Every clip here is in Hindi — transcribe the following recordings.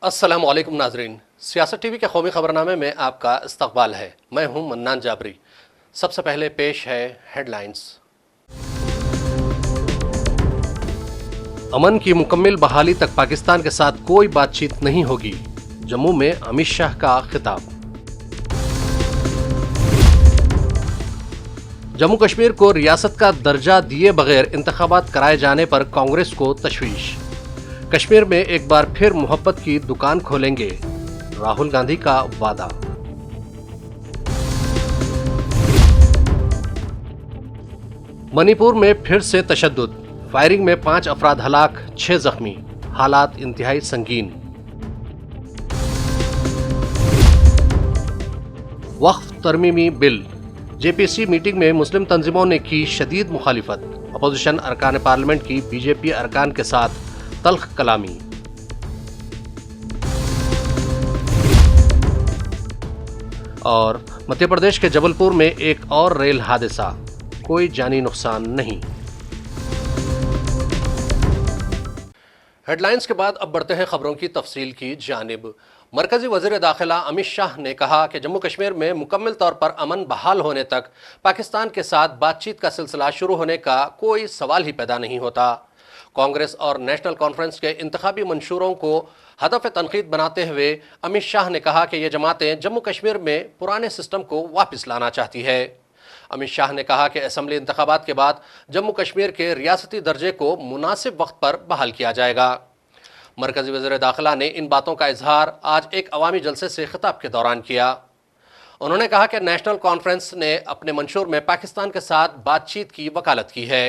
अस्सलाम वालेकुम नाजरीन, सियासत टीवी के कौमी खबरनामे में आपका इस्तकबाल है। मैं हूं मन्नान जाबरी। सबसे पहले पेश है हेडलाइंस। अमन की मुकम्मल बहाली तक पाकिस्तान के साथ कोई बातचीत नहीं होगी, जम्मू में अमित शाह का खिताब। जम्मू कश्मीर को रियासत का दर्जा दिए बगैर इंतखाबात कराए जाने पर कांग्रेस को तशवीश। कश्मीर में एक बार फिर मोहब्बत की दुकान खोलेंगे, राहुल गांधी का वादा। मणिपुर में फिर से तशद्दुद, फायरिंग में 5 अफराद हलाक, 6 जख्मी, हालात इंतहाई संगीन। वक्फ तरमीमी बिल, जेपीसी मीटिंग में मुस्लिम तंजीमों ने की शदीद मुखालिफत, अपोजिशन अरकान पार्लियामेंट की बीजेपी अरकान के साथ तल्ख कलामी। और मध्य प्रदेश के जबलपुर में एक और रेल हादसा, कोई जानी नुकसान नहीं। हेडलाइंस के बाद अब बढ़ते हैं खबरों की तफसील की जानिब। मरकजी वज़ीर दाखिला अमित शाह ने कहा कि जम्मू कश्मीर में मुकम्मल तौर पर अमन बहाल होने तक पाकिस्तान के साथ बातचीत का सिलसिला शुरू होने का कोई सवाल ही पैदा नहीं होता। कांग्रेस और नेशनल कॉन्फ्रेंस के इंतखाबी मंशूरों को हदफ तनकीद बनाते हुए अमित शाह ने कहा कि ये जमातें जम्मू कश्मीर में पुराने सिस्टम को वापस लाना चाहती है। अमित शाह ने कहा कि असम्बली इंतखाबात के बाद जम्मू कश्मीर के रियासती दर्जे को मुनासिब वक्त पर बहाल किया जाएगा। मरकजी वज़ीर दाखिला ने इन बातों का इजहार आज एक अवामी जलसे से खिताब के दौरान किया। उन्होंने कहा कि नेशनल कॉन्फ्रेंस ने अपने मंशूर में पाकिस्तान के साथ बातचीत की वकालत की है।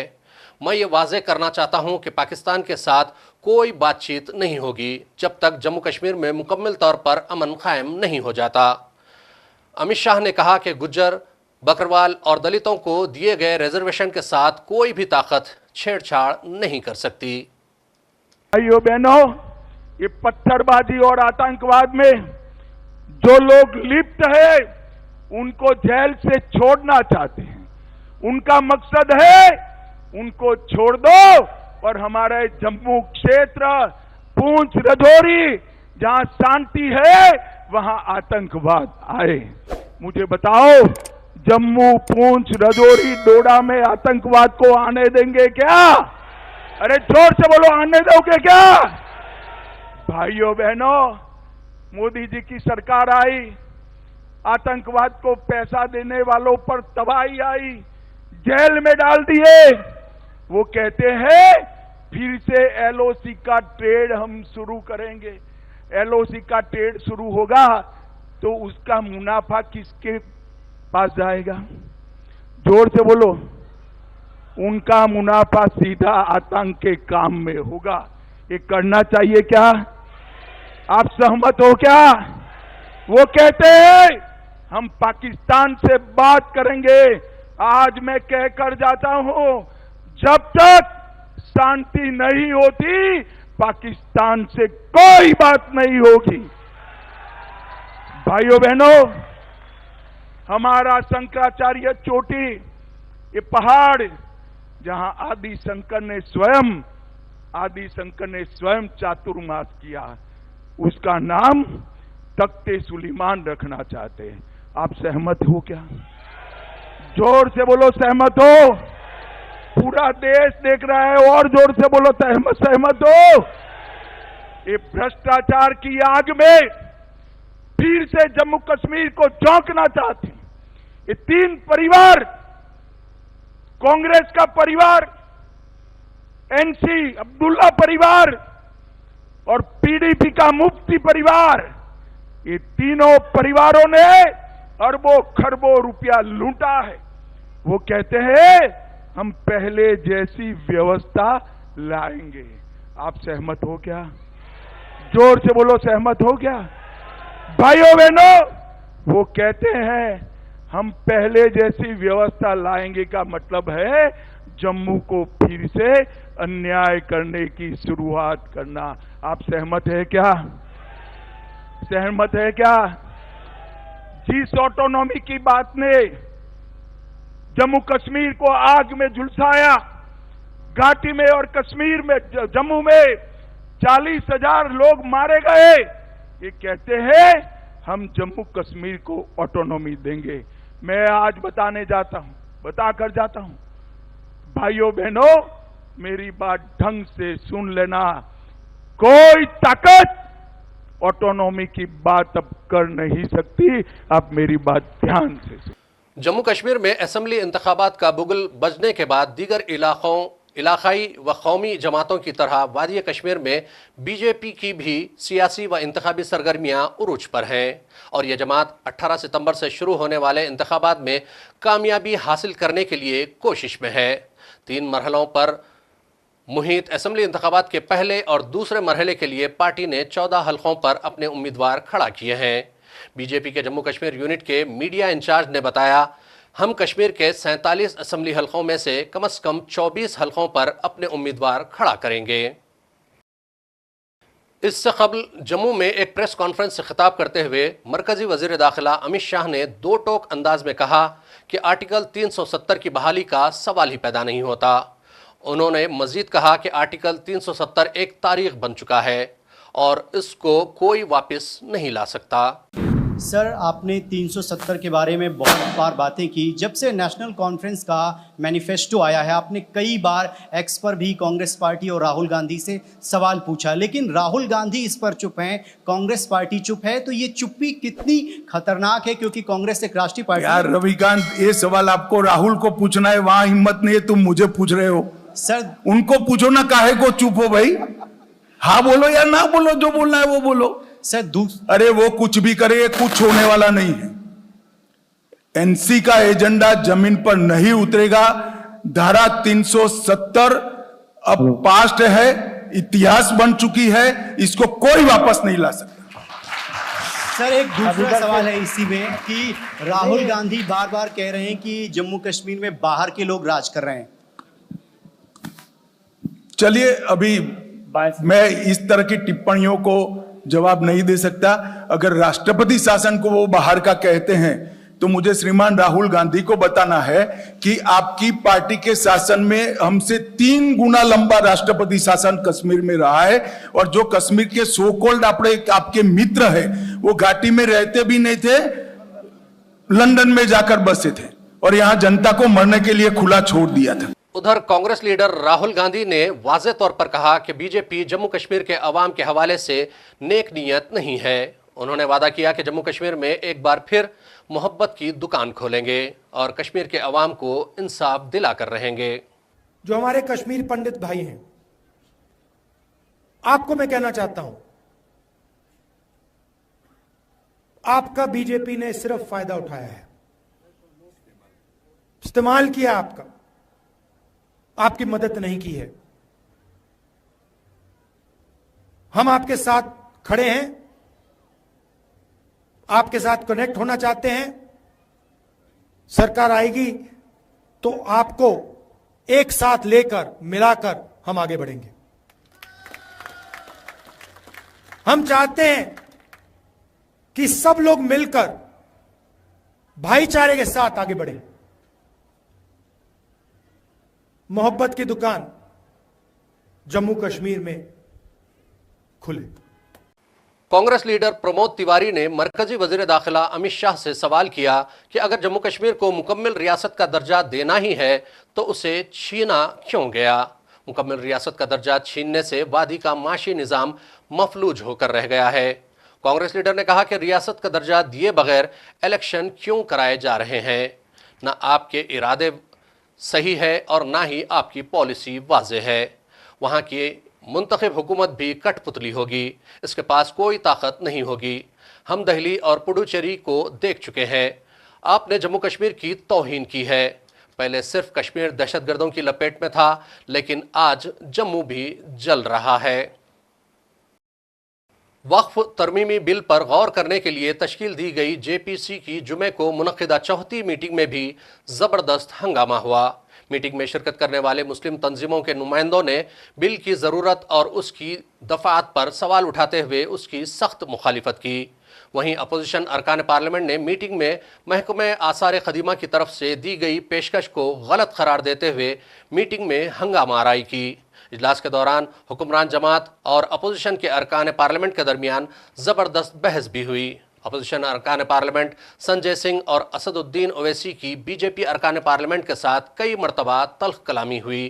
मैं ये वाज़ेह करना चाहता हूँ कि पाकिस्तान के साथ कोई बातचीत नहीं होगी जब तक जम्मू कश्मीर में मुकम्मल तौर पर अमन कायम नहीं हो जाता। अमित शाह ने कहा कि गुज्जर, बकरवाल और दलितों को दिए गए रिजर्वेशन के साथ कोई भी ताकत छेड़छाड़ नहीं कर सकती। भाइयों बहनों, ये पत्थरबाजी और आतंकवाद में जो लोग लिप्त है उनको जेल से छोड़ना चाहते हैं। उनका मकसद है उनको छोड़ दो और हमारे जम्मू क्षेत्र, पूंछ, राजौरी, जहां शांति है वहां आतंकवाद आए। मुझे बताओ, जम्मू, पूंछ, राजौरी, डोडा में आतंकवाद को आने देंगे क्या? अरे जोर से बोलो, आने दोगे क्या? भाइयों बहनों, मोदी जी की सरकार आई, आतंकवाद को पैसा देने वालों पर तबाही आई, जेल में डाल दिए। वो कहते हैं फिर से एलओसी का ट्रेड हम शुरू करेंगे। एलओसी का ट्रेड शुरू होगा तो उसका मुनाफा किसके पास जाएगा? जोर से बोलो। उनका मुनाफा सीधा आतंक के काम में होगा। ये करना चाहिए क्या? आप सहमत हो क्या? वो कहते हैं हम पाकिस्तान से बात करेंगे। आज मैं कहकर जाता हूं, जब तक शांति नहीं होती पाकिस्तान से कोई बात नहीं होगी। भाइयों बहनों, हमारा शंकराचार्य चोटी, ये पहाड़ जहां आदि शंकर ने स्वयं चातुर्मास किया, उसका नाम तख्ते सुलेमान रखना चाहते हैं। आप सहमत हो क्या? जोर से बोलो, सहमत हो? पूरा देश देख रहा है, और जोर से बोलो, सहमत हो? ये भ्रष्टाचार की आग में फिर से जम्मू कश्मीर को झोंकना चाहते हैं। ये 3 परिवार, कांग्रेस का परिवार, एनसी अब्दुल्ला परिवार और पीडीपी का मुफ्ती परिवार, ये तीनों परिवारों ने अरबों खरबों रुपया लूटा है। वो कहते हैं हम पहले जैसी व्यवस्था लाएंगे। आप सहमत हो क्या? जोर से बोलो, सहमत हो क्या? भाइयों बहनों, वो कहते हैं हम पहले जैसी व्यवस्था लाएंगे का मतलब है जम्मू को फिर से अन्याय करने की शुरुआत करना। आप सहमत है क्या? सहमत है क्या? जिस ऑटोनॉमी की बात ने जम्मू कश्मीर को आग में झुलसाया, घाटी में और कश्मीर में, जम्मू में 40,000 लोग मारे गए, ये कहते हैं हम जम्मू कश्मीर को ऑटोनॉमी देंगे। मैं आज बताकर जाता हूं, भाइयों बहनों, मेरी बात ढंग से सुन लेना। कोई ताकत ऑटोनॉमी की बात अब कर नहीं सकती। आप मेरी बात ध्यान से सुन। जम्मू कश्मीर में असेंबली इंतखाबात का बुगल बजने के बाद दीगर इलाकाई व कौमी जमातों की तरह वादी कश्मीर में बीजेपी की भी सियासी व इंतखाबी सरगर्मियां उरूज पर हैं और यह जमात 18 सितंबर से शुरू होने वाले इंतखाबात में कामयाबी हासिल करने के लिए कोशिश में है। 3 मरहलों पर मुहित असेंबली इंतखाबात के पहले और दूसरे मरहले के लिए पार्टी ने 14 हलकों पर अपने उम्मीदवार खड़ा किए हैं। बीजेपी के जम्मू कश्मीर यूनिट के मीडिया इंचार्ज ने बताया, हम कश्मीर के 47 असेंबली हलकों में से कम 24 हलकों पर अपने उम्मीदवार खड़ा करेंगे। इससे कबल जम्मू में एक प्रेस कॉन्फ्रेंस से खिताब करते हुए मरकजी वजीर दाखिला अमित शाह ने 2 टोक अंदाज में कहा कि आर्टिकल 370 की बहाली का सवाल ही पैदा नहीं होता। उन्होंने मजीद कहा कि आर्टिकल 370 एक तारीख बन चुका है और इसको कोई वापस नहीं ला सकता। सर, आपने 370 के बारे में बहुत बार बातें की। जब से नेशनल कॉन्फ्रेंस का मैनिफेस्टो आया है, आपने कई बार एक्स पर भी कांग्रेस पार्टी और राहुल गांधी से सवाल पूछा, लेकिन राहुल गांधी इस पर चुप हैं, कांग्रेस पार्टी चुप है। तो ये चुप्पी कितनी खतरनाक है, क्योंकि कांग्रेस एक राष्ट्रीय पार्टी। यार रविकांत, ये सवाल आपको राहुल को पूछना है, वहां हिम्मत नहीं है, तुम मुझे पूछ रहे हो। सर, उनको पूछो ना, काहे को चुप हो भाई। हाँ बोलो या ना बोलो, जो बोलना है वो बोलो। सर अरे वो कुछ भी करे, कुछ होने वाला नहीं है। एनसी का एजेंडा जमीन पर नहीं उतरेगा। धारा 370 अब पास्ट है, इतिहास बन चुकी है, इसको कोई वापस नहीं ला सकता। सर, एक दूसरा सवाल है इसी में कि राहुल गांधी बार बार कह रहे हैं कि जम्मू कश्मीर में बाहर के लोग राज कर रहे हैं। चलिए, अभी मैं इस तरह की टिप्पणियों को जवाब नहीं दे सकता। अगर राष्ट्रपति शासन को वो बाहर का कहते हैं तो मुझे श्रीमान राहुल गांधी को बताना है कि आपकी पार्टी के शासन में हमसे 3 गुना लंबा राष्ट्रपति शासन कश्मीर में रहा है, और जो कश्मीर के सो कॉल्ड आपके मित्र है वो घाटी में रहते भी नहीं थे, लंदन में जाकर बसे थे और यहां जनता को मरने के लिए खुला छोड़ दिया था। उधर कांग्रेस लीडर राहुल गांधी ने वाज़ेह तौर पर कहा कि बीजेपी जम्मू कश्मीर के अवाम के हवाले से नेक नीयत नहीं है। उन्होंने वादा किया कि जम्मू कश्मीर में एक बार फिर मोहब्बत की दुकान खोलेंगे और कश्मीर के अवाम को इंसाफ दिला कर रहेंगे। जो हमारे कश्मीर पंडित भाई हैं, आपको मैं कहना चाहता हूं, आपका बीजेपी ने सिर्फ फायदा उठाया है, इस्तेमाल किया आपका, आपकी मदद नहीं की है। हम आपके साथ खड़े हैं, आपके साथ कनेक्ट होना चाहते हैं। सरकार आएगी तो आपको एक साथ लेकर मिलाकर हम आगे बढ़ेंगे। हम चाहते हैं कि सब लोग मिलकर भाईचारे के साथ आगे बढ़ें। मोहब्बत की दुकान जम्मू कश्मीर में खुले। कांग्रेस लीडर प्रमोद तिवारी ने मरकजी वजीर दाखिला अमित शाह से सवाल किया कि अगर जम्मू कश्मीर को मुकम्मल रियासत का दर्जा देना ही है तो उसे छीना क्यों गया। मुकम्मल रियासत का दर्जा छीनने से वादी का माशी निज़ाम मफलूज होकर रह गया है। कांग्रेस लीडर ने कहा कि रियासत का दर्जा दिए बगैर इलेक्शन क्यों कराए जा रहे हैं। न आपके इरादे सही है और ना ही आपकी पॉलिसी वाज़ेह है। वहाँ की मुंतखब हुकूमत भी कठपुतली होगी, इसके पास कोई ताकत नहीं होगी। हम दिल्ली और पुडुचेरी को देख चुके हैं। आपने जम्मू कश्मीर की तौहीन की है। पहले सिर्फ कश्मीर दहशतगर्दों की लपेट में था, लेकिन आज जम्मू भी जल रहा है। वक्फ तरमीमी बिल पर गौर करने के लिए तश्कील दी गई जेपीसी की जुमे को मुनक्किदा चौथी मीटिंग में भी ज़बरदस्त हंगामा हुआ। मीटिंग में शिरकत करने वाले मुस्लिम तंजीमों के नुमाइंदों ने बिल की ज़रूरत और उसकी दफ़ात पर सवाल उठाते हुए उसकी सख्त मुखालिफत की। वहीं अपोजिशन अरकान पार्लियामेंट ने मीटिंग में महकमे आसार खदीमा की तरफ से दी गई पेशकश को गलत करार देते हुए मीटिंग में हंगामा आराई की। इजलास के दौरान हुक्मरान जमात और अपोजिशन के अरकान पार्लियामेंट के दरमियान जबरदस्त बहस भी हुई। अपोजिशन अरकान पार्लियामेंट संजय सिंह और असदुद्दीन ओवैसी की बीजेपी अरकान पार्लियामेंट के साथ कई मरतबा तल्ख कलामी हुई।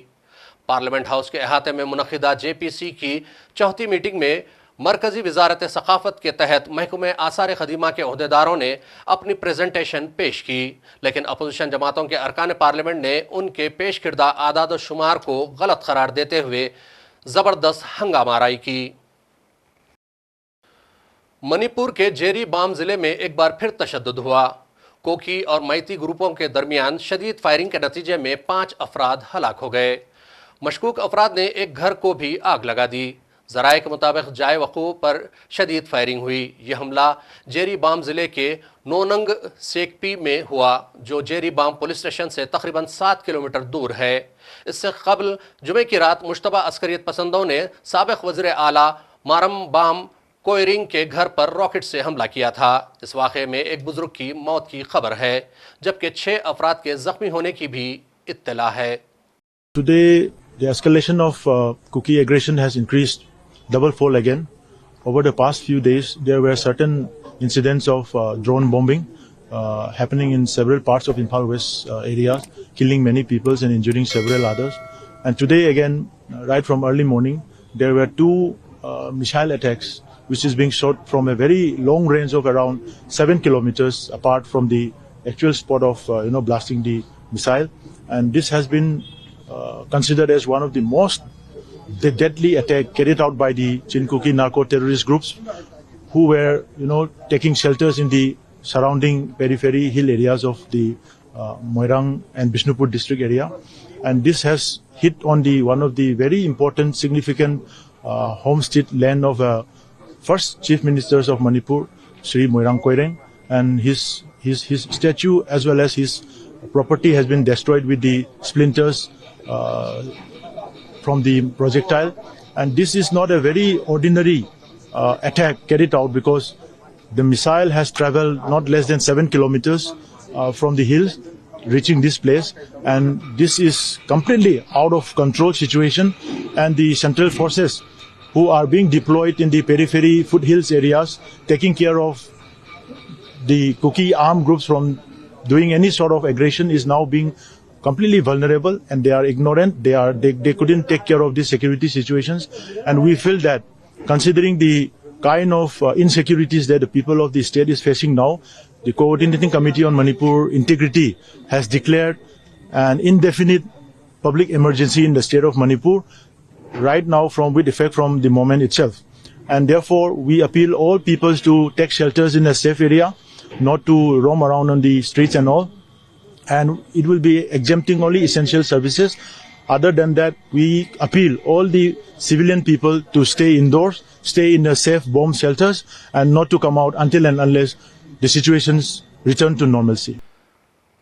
पार्लियामेंट हाउस के अहाते में मुनक़िदा JPC की चौथी मीटिंग में मरकजी वजारत सकाफत के तहत महकमे आसार खदीमा के अहदेदारों ने अपनी प्रेजेंटेशन पेश की, लेकिन अपोजिशन जमातों के अरकान पार्लियामेंट ने उनके पेश किरदा आदाद शुमार को गलत करार देते हुए जबरदस्त हंगामाराई की। मणिपुर के जेरी बाम जिले में एक बार फिर तशद्दुद हुआ। कोकी और मैती ग्रुपों के दरमियान शदीद फायरिंग के नतीजे में 5 अफराद हलाक हो गए। मशकूक अफराद ने एक घर को भी आग लगा दी। ज़राए के मुताबिक जाए वक़ूअ पर शदीद फायरिंग हुई। यह हमला जेरी बाम ज़िले के नोनंग सेकपी में हुआ, जो जेरी बाम पुलिस स्टेशन से तकरीबन 7 किलोमीटर दूर है। इससे कबल जुमे की रात मुश्तबा अस्करियत पसंदों ने साबिक़ वज़ीर आला मारम बाम कोयरिंग के घर पर रॉकेट से हमला किया था। इस वाक़े में एक बुजुर्ग की मौत की खबर है, जबकि 6 अफराद के ज़ख्मी होने की भी इत्तला है। Today, the escalation of Kuki aggression has increased double-fold again. Over the past few days, there were certain incidents of drone bombing happening in several parts of Imphal West areas, killing many people and injuring several others. And today again, right from early morning, there were 2 missile attacks, which is being shot from a very long range of around 7 kilometers apart from the actual spot of blasting the missile. And this has been considered as one of the most deadly attack carried out by the Chinkuki narco-terrorist groups, who were, taking shelters in the surrounding periphery hill areas of the Moirang and Bishnupur district area. And this has hit on one of the very important, significant homestead land of first Chief Ministers of Manipur, Sri Moirang Koireng, and his statue as well as his property has been destroyed with the splinters from the projectile. And this is not a very ordinary attack carried out, because the missile has traveled not less than 7 kilometers from the hills, reaching this place, and this is completely out of control situation. And the central forces who are being deployed in the periphery foothills areas, taking care of the Kuki armed groups from doing any sort of aggression, is now being completely vulnerable, and they are ignorant. They couldn't take care of these security situations. And we feel that, considering the kind of insecurities that the people of the state is facing now, the Coordinating Committee on Manipur Integrity has declared an indefinite public emergency in the state of Manipur right now, with effect from the moment itself. And therefore, we appeal all peoples to take shelters in a safe area, not to roam around on the streets and all. And it will be exempting only essential services. Other than that, we appeal all the civilian people to stay indoors, stay in the safe bomb shelters, and not to come out until and unless the situations return to normalcy.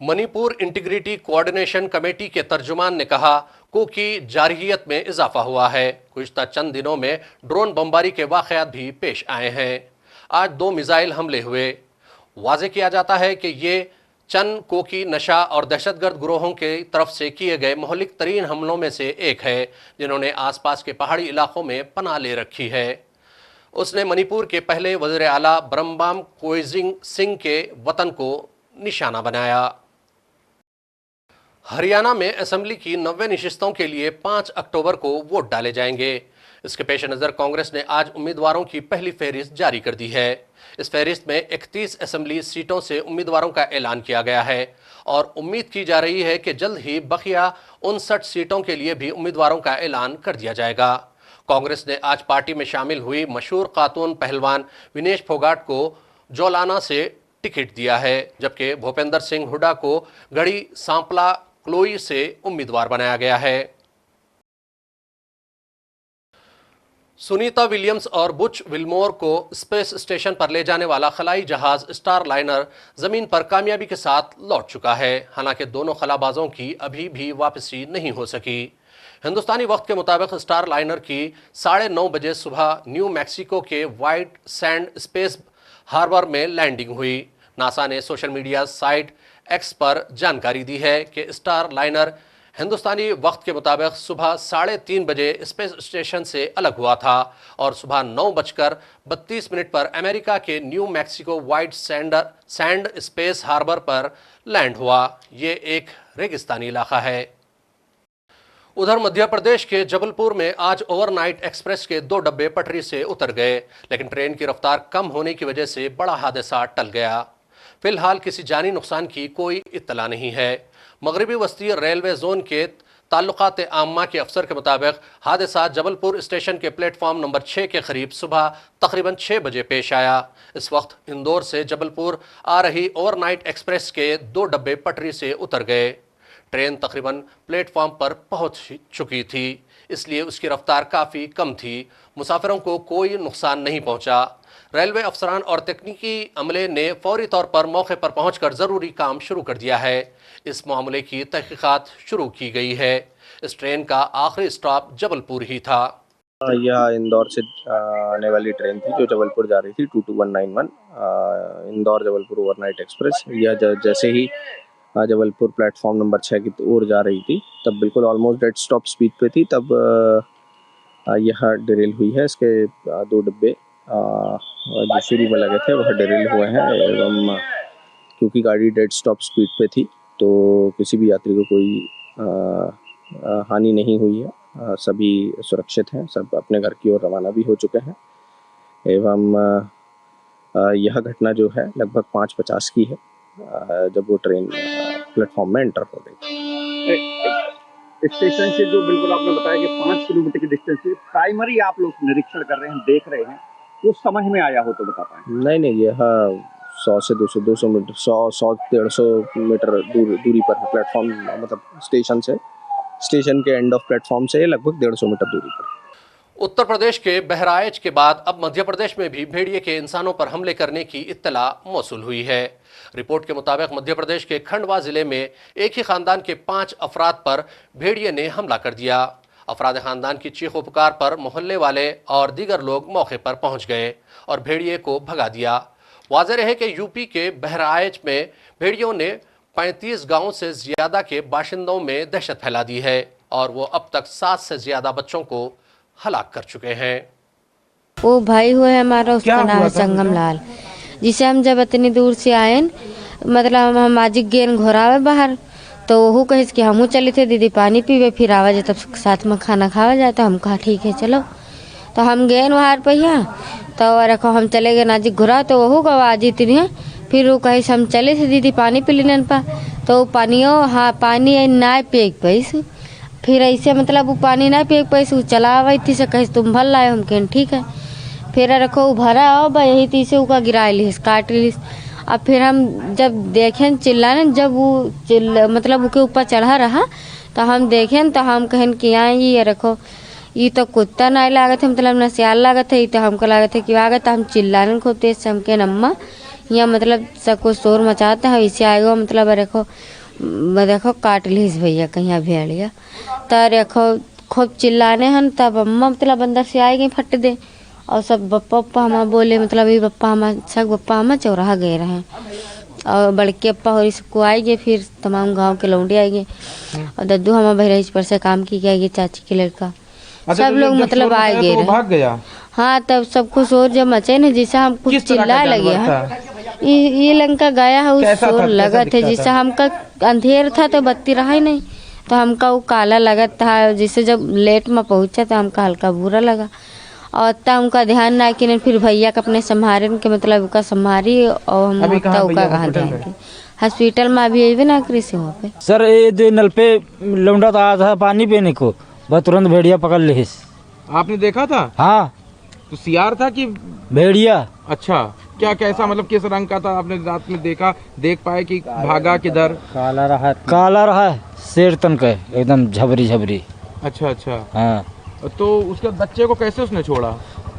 Manipur integrity coordination committee के तर्जुमान ने कहा, कुकी जारहियत में इजाफा हुआ है। गुज़िश्ता चंद दिनों में ड्रोन बमबारी के वाक़यात भी पेश आए हैं। आज 2 मिसाइल हमले हुए। वाज़े किया जाता है कि ये चंद कोकी नशा और दहशतगर्द ग्रोहों के तरफ से किए गए महलिक तरीन हमलों में से एक है, जिन्होंने आसपास के पहाड़ी इलाकों में पनाह ले रखी है। उसने मणिपुर के पहले वज़ीर आला ब्रह्मबाम कोइजिंग सिंह के वतन को निशाना बनाया। हरियाणा में असेंबली की 90 नशिस्तों के लिए 5 अक्टूबर को वोट डाले जाएंगे। इसके पेश नज़र कांग्रेस ने आज उम्मीदवारों की पहली फहरिस्त जारी कर दी है। इस फहरिस्त में 31 असेंबली सीटों से उम्मीदवारों का ऐलान किया गया है और उम्मीद की जा रही है कि जल्द ही बकिया 59 सीटों के लिए भी उम्मीदवारों का ऐलान कर दिया जाएगा। कांग्रेस ने आज पार्टी में शामिल हुई मशहूर खातून पहलवान विनेश फोगाट को जोलाना से टिकट दिया है, जबकि भूपेंद्र सिंह हुड्डा को गढ़ी सांपला क्लोई से उम्मीदवार बनाया गया है। सुनीता विलियम्स और बुच विल्मोर को स्पेस स्टेशन पर ले जाने वाला खलाई जहाज स्टार लाइनर जमीन पर कामयाबी के साथ लौट चुका है। हालांकि दोनों खलाबाजों की अभी भी वापसी नहीं हो सकी। हिंदुस्तानी वक्त के मुताबिक स्टार लाइनर की 9:30 बजे सुबह न्यू मैक्सिको के वाइट सैंड स्पेस हार्बर में लैंडिंग हुई। नासा ने सोशल मीडिया साइट एक्स पर जानकारी दी है कि स्टार लाइनर हिंदुस्तानी वक्त के मुताबिक सुबह 3:30 बजे स्पेस स्टेशन से अलग हुआ था और सुबह 9:32 पर अमेरिका के New Mexico White Sand space harbour पर लैंड हुआ। ये एक रेगिस्तानी इलाका है। उधर मध्य प्रदेश के जबलपुर में आज ओवरनाइट एक्सप्रेस के 2 डब्बे पटरी से उतर गए, लेकिन ट्रेन की रफ्तार कम होने की वजह से बड़ा हादसा टल गया। फिलहाल किसी जानी नुकसान की कोई इत्तला नहीं है। मगरबी वस्ती रेलवे जोन के ताल्लुकात आम्मा के अफसर के मुताबिक हादसा जबलपुर स्टेशन के प्लेटफॉर्म नंबर 6 के करीब सुबह तकरीबन 6 बजे पेश आया। इस वक्त इंदौर से जबलपुर आ रही ओवरनाइट एक्सप्रेस के 2 डब्बे पटरी से उतर गए। ट्रेन तकरीबन प्लेटफॉर्म पर पहुंच चुकी थी, इसलिए उसकी रफ्तार काफ़ी कम थी। मुसाफिरों को कोई नुकसान नहीं पहुंचा। रेलवे अफसरान और तकनीकी अमले ने फौरी तौर पर मौके पर पहुंचकर ज़रूरी काम शुरू कर दिया है। इस मामले की तहकीकात शुरू की गई है। इस ट्रेन का आखिरी स्टॉप जबलपुर ही था। यह इंदौर से आने वाली ट्रेन थी जो जबलपुर जा रही थी 22191 इंदौर जबलपुर ओवरनाइट एक्सप्रेस। यह जैसे ही जबलपुर प्लेटफॉर्म नंबर 6 की ओर जा रही थी तब बिल्कुल ऑलमोस्ट डेड स्टॉप स्पीड पे थी, तब यह डिरेल हुई है। इसके 2 डिब्बे जो शुरू में लगे थे वह डिरेल हुए हैं एवं क्योंकि गाड़ी डेड स्टॉप स्पीड पे थी तो किसी भी यात्री को कोई हानि नहीं हुई है। सभी सुरक्षित हैं, सब अपने घर की ओर रवाना भी हो चुके हैं एवं यह घटना जो है लगभग 5:50 की है जब वो ट्रेन प्लेटफॉर्म में एंटर हो गई। स्टेशन से जो बिल्कुल आपने बताया कि 5 किलोमीटर की डिस्टेंस से प्राइमरी आप लोग निरीक्षण कर रहे हैं, देख रहे हैं, कुछ समझ में आया हो तो बता पाएं। नहीं, यह 100 से 200 मीटर 100-150 मीटर दूरी पर है प्लेटफॉर्म, मतलब स्टेशन के एंड ऑफ प्लेटफॉर्म से लगभग 150 मीटर दूरी पर। उत्तर प्रदेश के बहराइच के बाद अब मध्य प्रदेश में भी भेड़िए के इंसानों पर हमले करने की इत्तला मौसूल हुई है। रिपोर्ट के मुताबिक मध्य प्रदेश के खंडवा जिले में एक ही खानदान के 5 अफराद पर भेड़िए ने हमला कर दिया। अफराद खानदान की चीखों पुकार पर मोहल्ले वाले और दीगर लोग मौके पर पहुंच गए और भेड़िए को भगा दिया। वाज़ेह रहे कि यूपी के बहराइच में भेड़ियों ने 35 गांवों से ज्यादा के बाशिंदों में दहशत फैला दी है और वो अब तक 7 से ज्यादा बच्चों को हलाक कर चुके हैं। वो भाई हुआ है हमारा, उसका नाम है संगम लाल, जिसे हम जब इतनी दूर से आए, मतलब हम आज गेन घोरावे बाहर तो वो कहे कि हमू चले थे दीदी पानी पीवे फिर आवा जाए तब साथ में खाना खावा जाए। तो हम कहा ठीक है चलो, तो हम गए वहाँ पहिया तो रखो हम चले गए नाजिक घुरा तो वह आवाज इतनी है। फिर वो कहे हम चले थे दीदी पानी पी लेने पा तो पानियों हाँ पानी ना पेक पैस, फिर ऐसे मतलब वो पानी ना पेक पैस वो चला आवा थी से कहे तुम भर लाए, हम कहें ठीक है। फिर रखो वो भरा आओ बा यही तीसे उसका गिरा लिस काट लिस। अब फिर हम जब देखें चिल्लाने, जब वो मतलब उसके ऊपर चढ़ा रहा तो हम देखें तो हम कहें कि यहाँ ये रखो ये तो कुत्ता नहीं लागत है, मतलब नसियाल लागत है, तो हमको लागत है कि आगत हम चिल्लाने खूब तेज से हम के नम्मा यहाँ मतलब सबको शोर मचाता है इसे आएगा, मतलब देखो काट लीस भैया कहीं भेड़िया तो रखो खूब चिल्लाने हैं। तब अम्मा मतलब अंदर से आएगी फट दे और सब बप्पा हम बोले मतलब ये बप्पा हम सब बप्पा हम चौराहा गए रहे और बड़के अप्पा और इसको आएंगे, फिर तमाम गांव के लौंडे आएंगे और दद्दू हम बहराइच पर से काम की गए चाची के लड़का सब लोग मतलब आए गए तो भाग गया। हाँ तब सब कुछ शोर जब मचे न जैसे हम कुछ चिल्ला लगे हैं ये लंका गया है उस शोर लगा थे जैसे हमका अंधेर था तो बत्ती रहा ही नहीं तो हमका वो काला लगा था, जिससे जब लेट में पहुंचा तो हमका हल्का बुरा लगा और तब उनका ध्यान ना कि फिर भैया का अपने संभारे के मतलब उसका संभारी और हम कहाँ ध्यान हॉस्पिटल में अभी अभी ना करी से वहाँ पे। सर ये नल पे लौंडा तो आया था पानी पीने को, बस तुरंत भेड़िया पकड़ ली। आपने देखा था? हाँ तो सियार था कि भेड़िया? अच्छा, क्या कैसा मतलब किस रंग का था आपने रात में देखा, देख पाए कि भागा किधर? काला रहा शेर तन का एकदम झबरी। अच्छा हाँ। तो उसके बच्चे को कैसे उसने छोड़ा?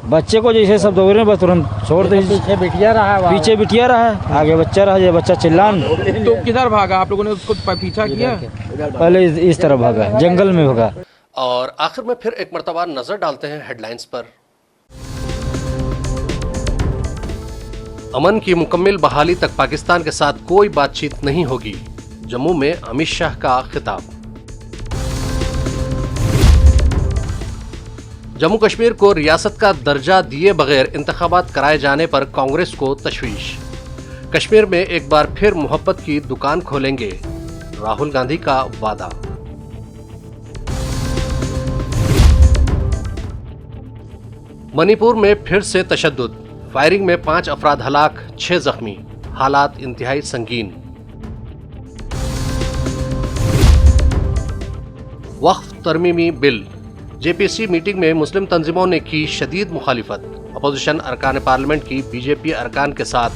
बच्चे को जैसे सब दौड़ रहे बस तुरंत छोड़ दे। पीछे बिटिया रहा आगे बच्चा रहा, ये बच्चा चिल्लान। तो किधर भागा? आप लोगों ने उसको पीछा किया? पहले इस तरफ भागा, जंगल में भागा। और आखिर में फिर एक मर्तबा नजर डालते हैं हेडलाइंस पर। अमन की मुकम्मल बहाली तक पाकिस्तान के साथ कोई बातचीत नहीं होगी, जम्मू में अमित शाह का खिताब। जम्मू कश्मीर को रियासत का दर्जा दिए बगैर इंतखाबात कराए जाने पर कांग्रेस को तशवीश। कश्मीर में एक बार फिर मोहब्बत की दुकान खोलेंगे, राहुल गांधी का वादा। मणिपुर में फिर से तशद्दुद, फायरिंग में 5 अफराद हलाक, 6 जख्मी, हालात इंतहाई संगीन। वक्फ तरमीमी बिल, जेपीसी मीटिंग में मुस्लिम तंजीमों ने की शदीद मुखालिफत, अपोजिशन अरकान पार्लियामेंट की बीजेपी अरकान के साथ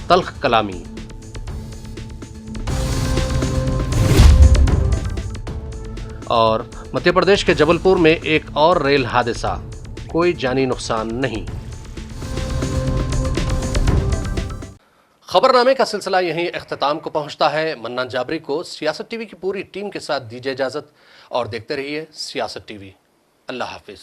तल्ख कलामी। और मध्य प्रदेश के जबलपुर में एक और रेल हादसा, कोई जानी नुकसान नहीं। खबरनामे का सिलसिला यहीं इख्तिताम को पहुंचता है। मन्नान जाबरी को सियासत टीवी की पूरी टीम के साथ दीजिए इजाजत और देखते रहिए सियासत टीवी। अल्लाह हाफिज।